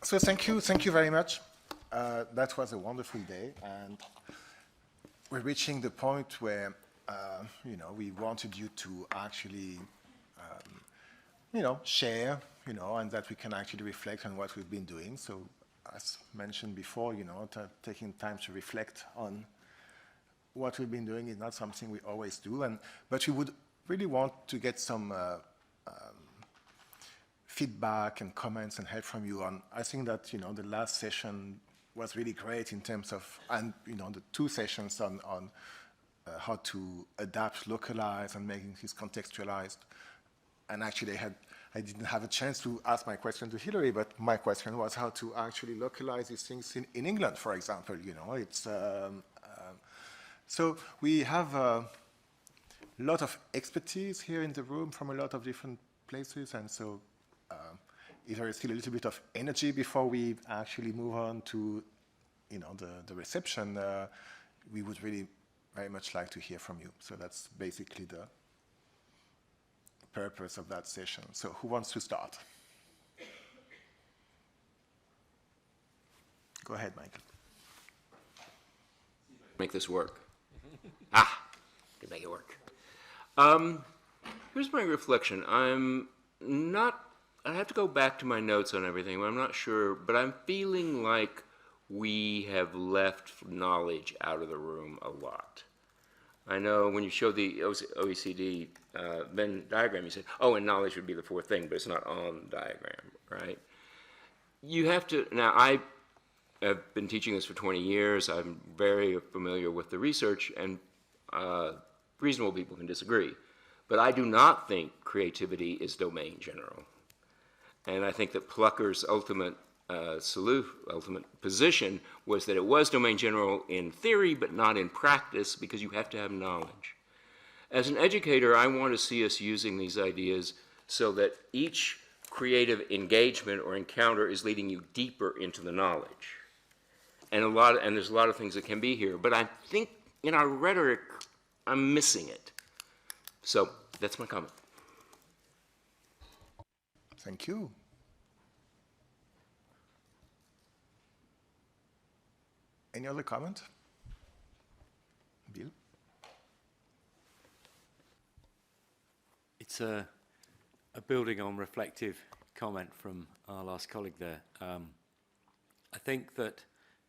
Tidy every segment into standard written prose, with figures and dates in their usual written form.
So thank you very much. That was a wonderful day, and we're reaching the point where, we wanted you to actually, share, and that we can actually reflect on what we've been doing. So as mentioned before, taking time to reflect on what we've been doing is not something we always do, but we would really want to get some feedback and comments and help from you on. I think that the last session was really great in terms of, and the two sessions on how to adapt, localize, and making things contextualized. And actually, I didn't have a chance to ask my question to Hilary, but my question was how to actually localize these things in England, for example. It's so we have a lot of expertise here in the room from a lot of different places, and so if there is still a little bit of energy before we actually move on to the reception, we would really very much like to hear from you. So that's basically the purpose of that session. So who wants to start? Go ahead, Michael. Make this work. Can make it work. Here's my reflection. I have to go back to my notes on everything, but I'm not sure, but I'm feeling like we have left knowledge out of the room a lot. I know when you showed the OECD Venn diagram, you said, oh, and knowledge would be the fourth thing, but it's not on the diagram, right? You have to, now I have been teaching this for 20 years. I'm very familiar with the research, and reasonable people can disagree. But I do not think creativity is domain general. And I think that Plucker's ultimate position was that it was domain general in theory, but not in practice, because you have to have knowledge. As an educator, I want to see us using these ideas so that each creative engagement or encounter is leading you deeper into the knowledge. And there's a lot of things that can be here, but I think in our rhetoric, I'm missing it. So that's my comment. Thank you. Any other comment? Bill? It's a building on reflective comment from our last colleague there. I think that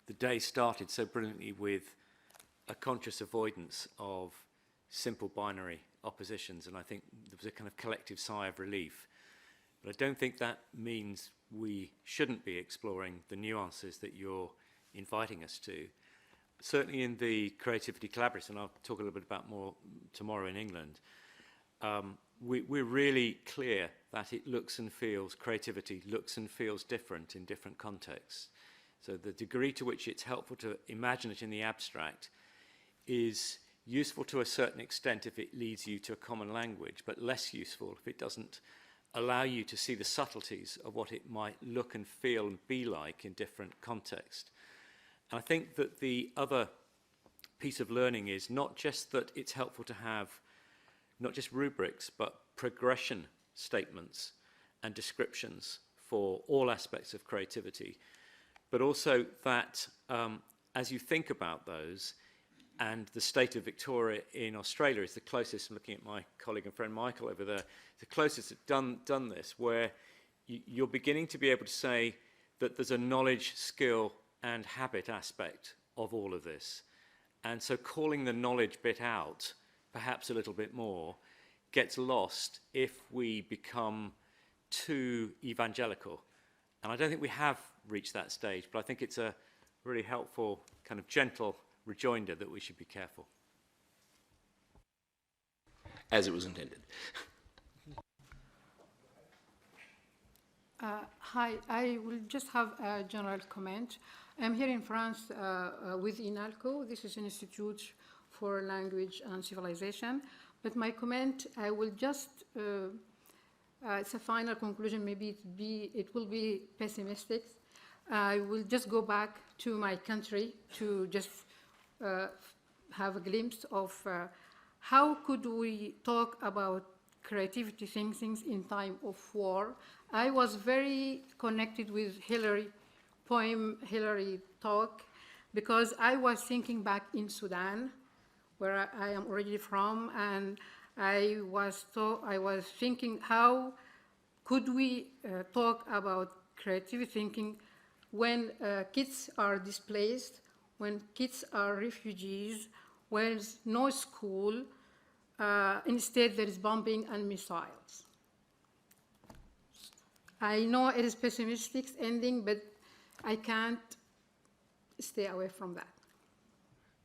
the day started so brilliantly with a conscious avoidance of simple binary oppositions, and I think there was a kind of collective sigh of relief. But I don't think that means we shouldn't be exploring the nuances that you're inviting us to. Certainly in the Creativity Collaborative, and I'll talk a little bit about more tomorrow in England, we're really clear that it looks and feels, creativity looks and feels different in different contexts. So the degree to which it's helpful to imagine it in the abstract is useful to a certain extent if it leads you to a common language, but less useful if it doesn't allow you to see the subtleties of what it might look and feel and be like in different contexts. And I think that the other piece of learning is not just that it's helpful to have not just rubrics, but progression statements and descriptions for all aspects of creativity, but also that as you think about those, and the state of Victoria in Australia is the closest, I'm looking at my colleague and friend Michael over there, the closest that's done this, where you're beginning to be able to say that there's a knowledge, skill, and habit aspect of all of this. And so calling the knowledge bit out, perhaps a little bit more, gets lost if we become too evangelical. And I don't think we have reached that stage, but I think it's a really helpful kind of gentle rejoinder that we should be careful. As it was intended. Hi, I will just have a general comment. I'm here in France with INALCO. This is an Institute for Language and Civilization. But my comment, I will just, it's a final conclusion, maybe it will be pessimistic. I will just go back to my country to just have a glimpse of how could we talk about creativity things in time of war. I was very connected with Hilary poem Hillary talk, because I was thinking back in Sudan, where I am originally from, and I was thinking, how could we talk about creative thinking when kids are displaced, when kids are refugees, when there's no school, instead there is bombing and missiles. I know it is pessimistic ending, but I can't stay away from that.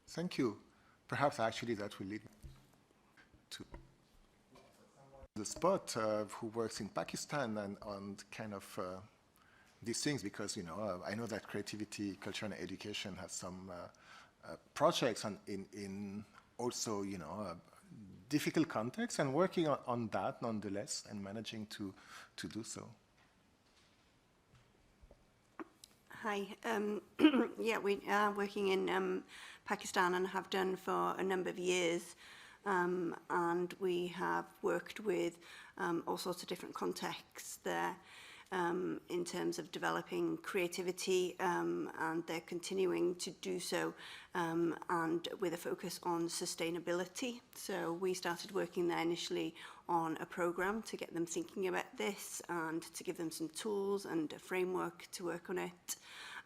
Thank you. Perhaps actually that will lead me to the spot who works in Pakistan and on kind of these things, because I know that creativity, culture, and education has some projects in also difficult contexts, and working on that nonetheless and managing to do so. Hi. Yeah, we are working in Pakistan and have done for a number of years. And we have worked with all sorts of different contexts there in terms of developing creativity, and they're continuing to do so, and with a focus on sustainability. So we started working there initially on a program to get them thinking about this and to give them some tools and a framework to work on it.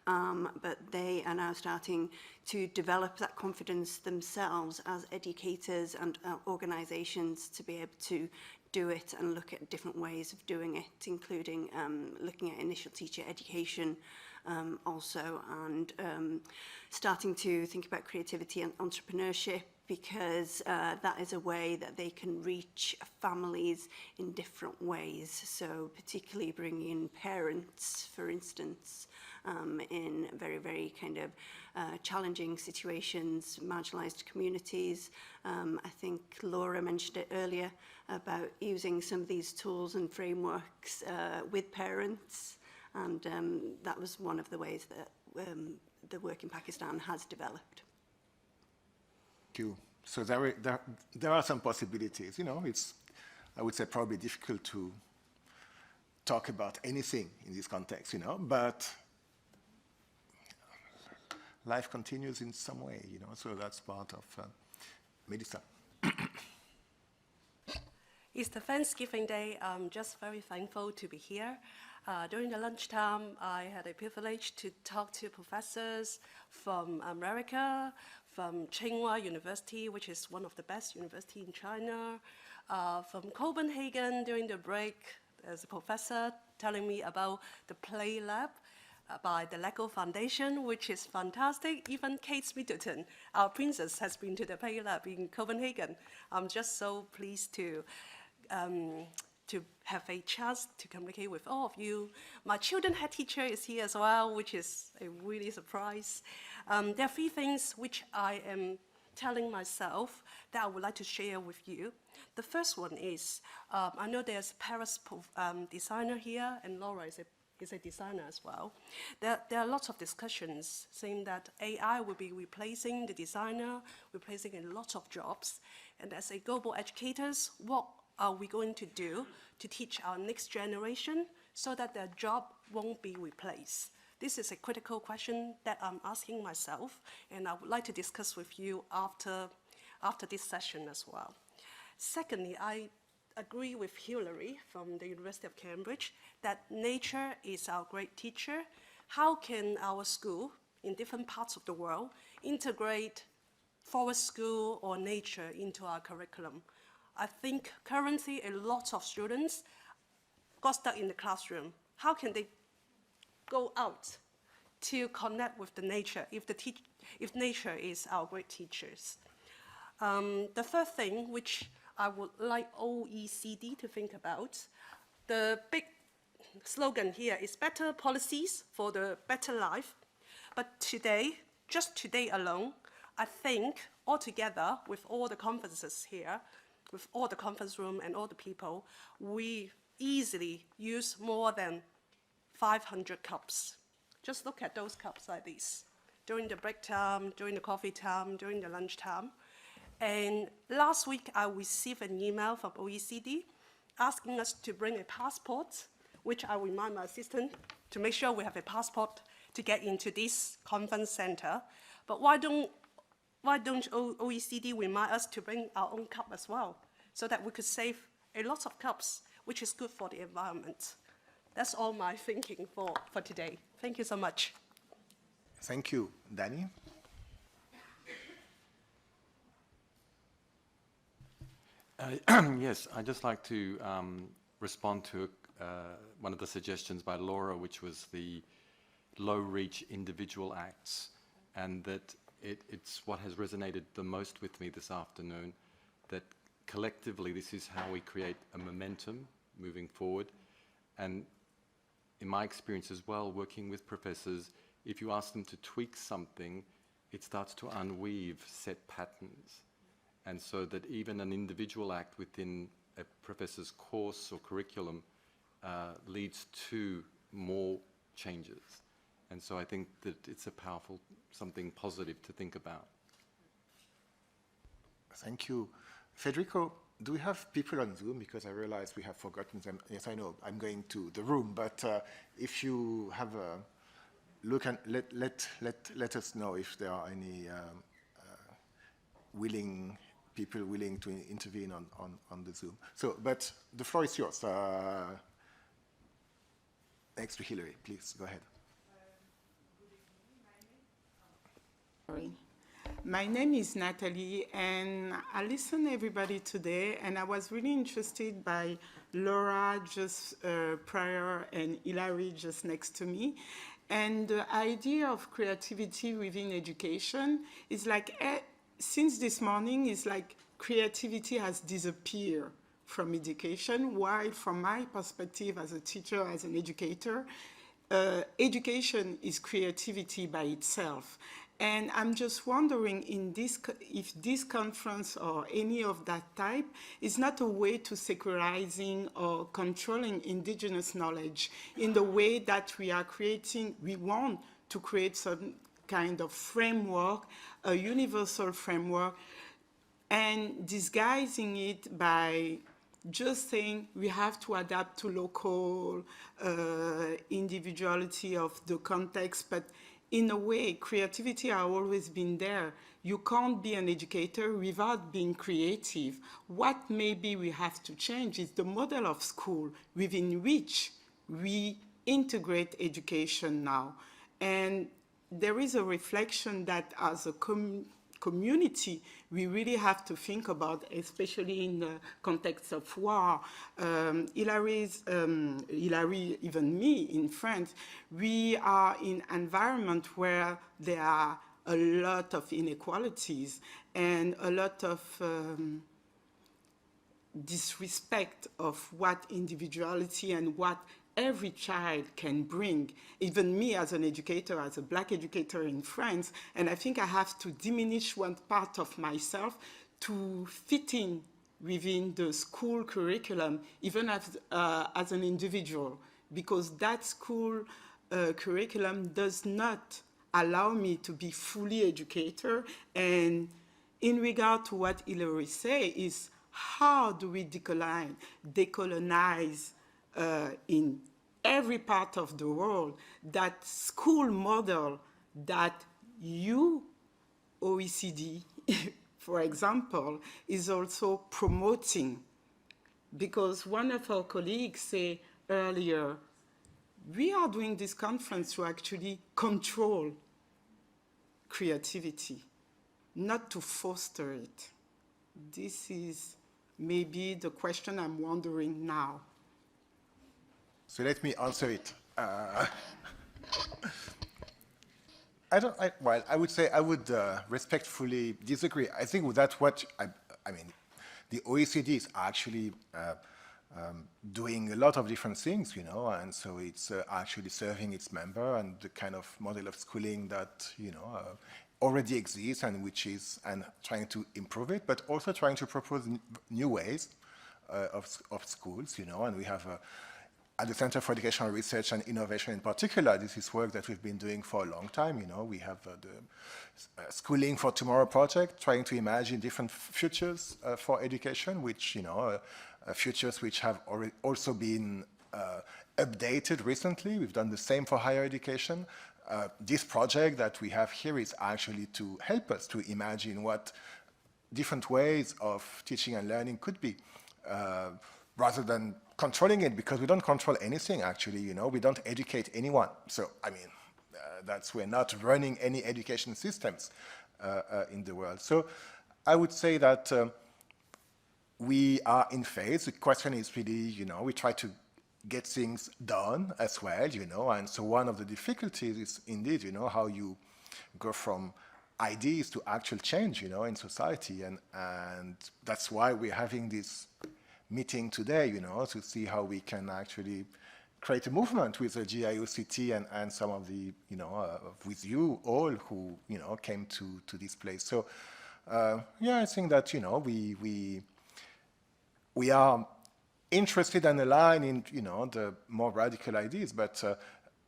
But they are now starting to develop that confidence themselves as educators and organisations to be able to do it and look at different ways of doing it, including looking at initial teacher education also, and starting to think about creativity and entrepreneurship, because that is a way that they can reach families in different ways. So particularly bringing in parents, for instance, in very, very kind of challenging situations, marginalised communities. I think Laura mentioned it earlier about using some of these tools and frameworks with parents, and that was one of the ways that the work in Pakistan has developed. Thank you. So there are some possibilities. It's, I would say, probably difficult to talk about anything in this context, but life continues in some way, so that's part of Melissa. It's the Thanksgiving Day. I'm just very thankful to be here. During the lunchtime, I had a privilege to talk to professors from America, from Tsinghua University, which is one of the best universities in China, from Copenhagen. During the break, there's a professor telling me about the Play Lab by the Lego Foundation, which is fantastic. Even Kate Middleton, our princess, has been to the Play Lab in Copenhagen. I'm just so pleased to have a chance to communicate with all of you. My children head teacher is here as well, which is a really surprise. There are 3 things which I am telling myself that I would like to share with you. The first one is, I know there's a Paris designer here, and Laura is a designer as well. There are lots of discussions saying that AI will be replacing the designer, replacing a lot of jobs. And as a global educators, what are we going to do to teach our next generation so that their job won't be replaced? This is a critical question that I'm asking myself, and I would like to discuss with you after this session as well. Secondly, I agree with Hillary from the University of Cambridge that nature is our great teacher. How can our school in different parts of the world integrate forest school or nature into our curriculum? I think currently a lot of students got stuck in the classroom. How can they go out to connect with the nature if nature is our great teachers? The third thing, which I would like OECD to think about, the big slogan here is better policies for the better life. But today, just today alone, I think altogether with all the conferences here, with all the conference room and all the people, we easily use more than 500 cups. Just look at those cups like this. During the break time, during the coffee time, during the lunch time. And last week, I received an email from OECD asking us to bring a passport, which I remind my assistant to make sure we have a passport to get into this conference center. But why don't OECD remind us to bring our own cup as well, so that we could save a lot of cups, which is good for the environment. That's all my thinking for today. Thank you so much. Thank you. Danny? Yes, I'd just like to respond to one of the suggestions by Laura, which was the low-reach individual acts, and that it's what has resonated the most with me this afternoon, that collectively this is how we create a momentum moving forward. And in my experience as well, working with professors, if you ask them to tweak something, it starts to unweave set patterns. And so that even an individual act within a professor's course or curriculum leads to more changes. And so I think that it's a powerful, something positive to think about. Thank you. Federico, do we have people on Zoom? Because I realize we have forgotten them. Yes, I know, I'm going to the room, but if you have a look and let us know if there are any people willing to intervene on the Zoom. So, but the floor is yours. Next to Hillary, please, go ahead. My name is Natalie, and I listened to everybody today, and I was really interested by Laura just prior and Hilary just next to me. And the idea of creativity within education is like, since this morning, it's like creativity has disappeared from education, while from my perspective as a teacher, as an educator, education is creativity by itself. And I'm just wondering if this conference or any of that type is not a way to secularizing or controlling indigenous knowledge in the way that we want to create some kind of framework, a universal framework, and disguising it by just saying we have to adapt to local individuality of the context, but in a way, creativity has always been there. You can't be an educator without being creative. What maybe we have to change is the model of school within which we integrate education now. And there is a reflection that as a community, we really have to think about, especially in the context of war. Hilary, even me in France, we are in an environment where there are a lot of inequalities and a lot of disrespect of what individuality and what every child can bring, even me as an educator, as a Black educator in France, and I think I have to diminish one part of myself to fit in within the school curriculum, even as an individual, because that school curriculum does not allow me to be fully educator. And in regard to what Hilary said is, how do we decolonize in every part of the world that school model that you, OECD, for example, is also promoting? Because one of our colleagues said earlier, we are doing this conference to actually control creativity, not to foster it. This is maybe the question I'm wondering now. So let me answer it. I would say I would respectfully disagree. I think that's what, I mean, the OECD is actually doing a lot of different things, you know, and so it's actually serving its member and the kind of model of schooling that, you know, already exists and which is, and trying to improve it, but also trying to propose new ways of schools, you know, and we have at the Center for Educational Research and Innovation in particular, this is work that we've been doing for a long time. You know, we have the Schooling for Tomorrow project, trying to imagine different futures for education, which, you know, futures which have also been updated recently. We've done the same for higher education. this project that we have here is actually to help us to imagine what different ways of teaching and learning could be, rather than controlling it, because we don't control anything, actually, you know, we don't educate anyone. So, I mean, we're not running any education systems in the world. So I would say that we are in phase. The question is really, you know, we try to get things done as well, you know, and so one of the difficulties is indeed, you know, how you go from ideas to actual change, you know, in society, and that's why we're having this meeting today, you know, to see how we can actually create a movement with the GIOCT and some of the, you know, with you all who, you know, came to this place. So, yeah, I think that, you know, we are interested and aligned in, you know, the more radical ideas, but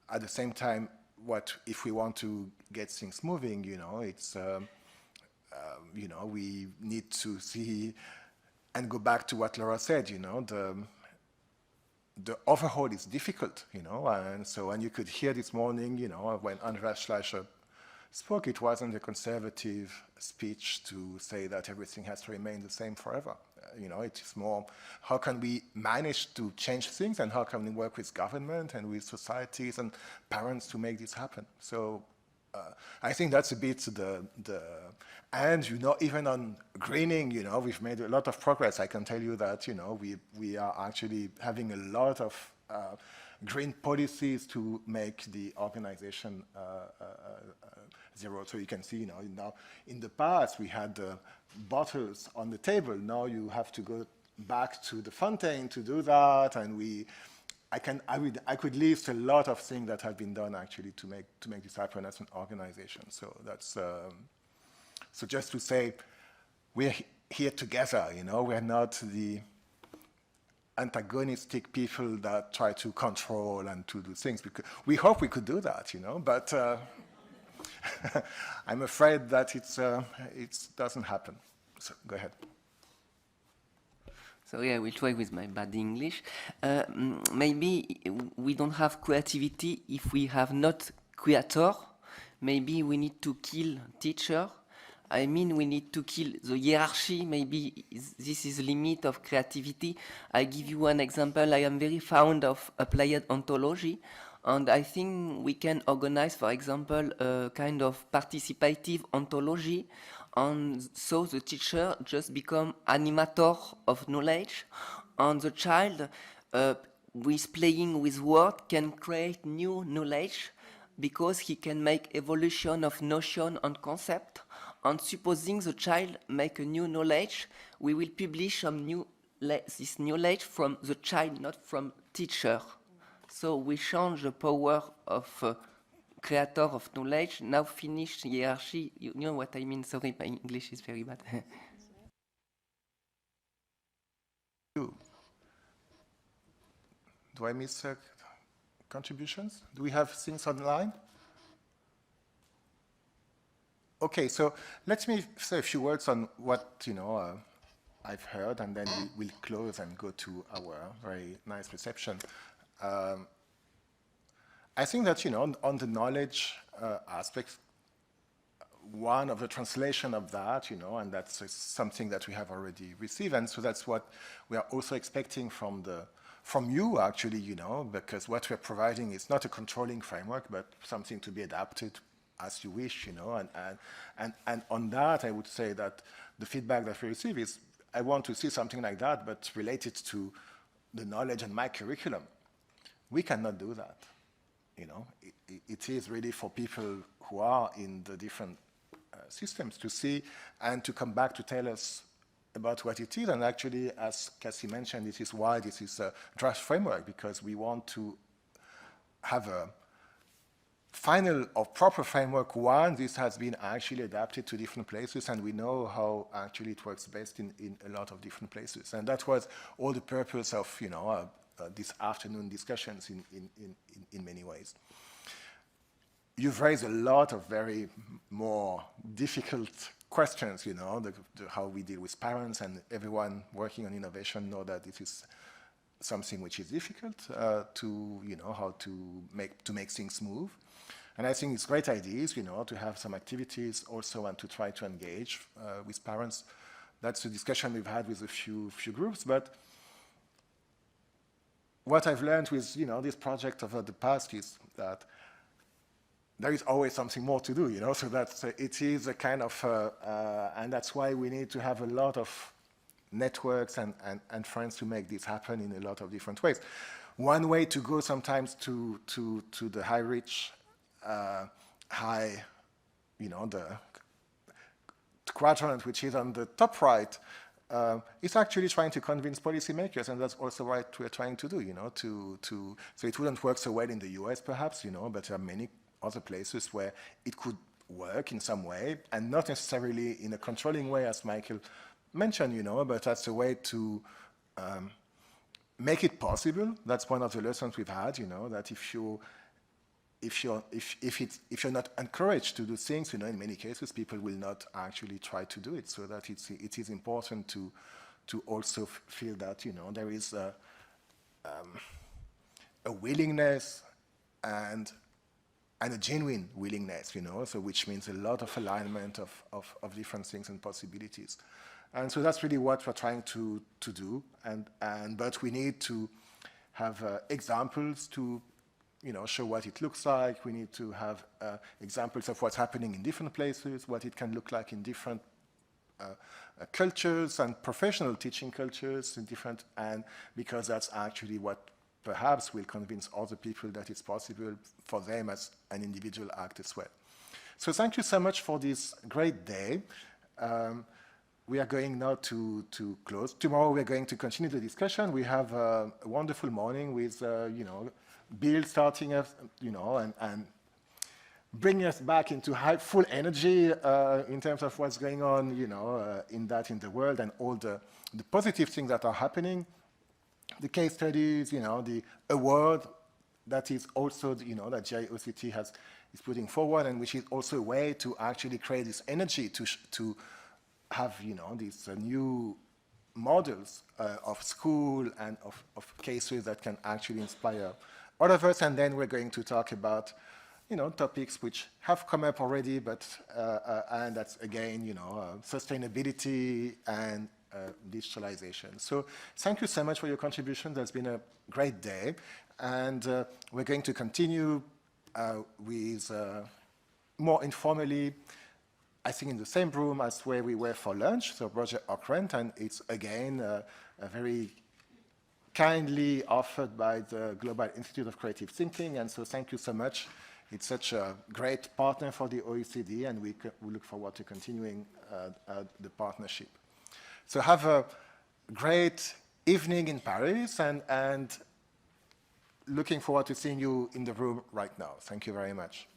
at the same time, if we want to get things moving, you know, it's, you know, we need to see and go back to what Laura said, you know, the overhaul is difficult, you know, and so, and you could hear this morning, you know, when Andreas Schleicher spoke, it wasn't a conservative speech to say that everything has to remain the same forever. You know, it is more, how can we manage to change things, and how can we work with government and with societies and parents to make this happen? So I think that's a bit and, you know, even on greening, you know, we've made a lot of progress. I can tell you that, you know, we are actually having a lot of green policies to make the organization zero. So you can see, you know, now in the past we had bottles on the table. Now you have to go back to the fountain to do that, and I could list a lot of things that have been done actually to make this happen as an organization. So that's so just to say, we're here together. You know, we're not the antagonistic people that try to control and to do things, because we hope we could do that, you know, but I'm afraid that it doesn't happen. So go ahead. So yeah, I will try with my bad English. Maybe we don't have creativity if we have not creator. Maybe we need to kill teacher. I mean, we need to kill the hierarchy. Maybe this is the limit of creativity. I give you one example. I am very fond of applied ontology. And I think we can organize, for example, a kind of participative ontology. And so the teacher just become animator of knowledge. And the child, with playing with word, can create new knowledge because he can make evolution of notion and concept. And supposing the child make a new knowledge, we will publish some this knowledge from the child, not from teacher. So we change the power of creator of knowledge. Now finish hierarchy. You know what I mean? Sorry, my English is very bad. Do I miss contributions? Do we have things online? Okay, so let me say a few words on what, you know, I've heard, and then we'll close and go to our very nice reception. I think that, you know, on the knowledge aspect, one of the translation of that, you know, and that's something that we have already received, and so that's what we are also expecting from you, actually, you know, because what we're providing is not a controlling framework, but something to be adapted as you wish, you know, and on that, I would say that the feedback that we receive is, I want to see something like that, but related to the knowledge and my curriculum. We cannot do that, you know. It is really for people who are in the different systems to see and to come back to tell us about what it is. And actually, as Cassie mentioned, this is why this is a draft framework, because we want to have a final or proper framework once this has been actually adapted to different places, and we know how actually it works best in a lot of different places. And that was all the purpose of, you know, this afternoon discussions in many ways. You've raised a lot of very more difficult questions, you know, how we deal with parents, and everyone working on innovation know that this is something which is difficult to, you know, how to make things move. And I think it's great ideas, to have some activities also and to try to engage with parents. That's the discussion we've had with a few groups. But what I've learned with, this project over the past is that there is always something more to do, so that it is a kind of, and that's why we need to have a lot of networks and friends to make this happen in a lot of different ways. One way to go sometimes to the high reach, the quadrant which is on the top right, is actually trying to convince policymakers, and that's also what we're trying to do, so it wouldn't work so well in the US perhaps, but there are many other places where it could work in some way, and not necessarily in a controlling way, as Michael mentioned, but that's a way to make it possible. That's one of the lessons we've had, that if you're not encouraged to do things, in many cases people will not actually try to do it. So that it is important to also feel that there is a willingness and a genuine willingness, so which means a lot of alignment of different things and possibilities. And so that's really what we're trying to do. But we need to have examples to, show what it looks like. We need to have examples of what's happening in different places, what it can look like in different cultures and professional teaching cultures in different, and because that's actually what perhaps will convince other people that it's possible for them as an individual act as well. So thank you so much for this great day. We are going now to close. Tomorrow we're going to continue the discussion. We have a wonderful morning with, Bill starting us, and bringing us back into full energy in terms of what's going on, in the world and all the positive things that are happening. The case studies, the award that is also, that GIOCT is putting forward, and which is also a way to actually create this energy to have, these new models of school and of cases that can actually inspire all of us. And then we're going to talk about, topics which have come up already, but and that's again, sustainability and digitalization. So thank you so much for your contribution. That's been a great day. And we're going to continue with more informally, I think in the same room as where we were for lunch, so Roger Ockrent, and it's again a very kindly offered by the Global Institute of Creative Thinking, and so thank you so much. It's such a great partner for the OECD, and we look forward to continuing the partnership. So have a great evening in Paris, and looking forward to seeing you in the room right now. Thank you very much.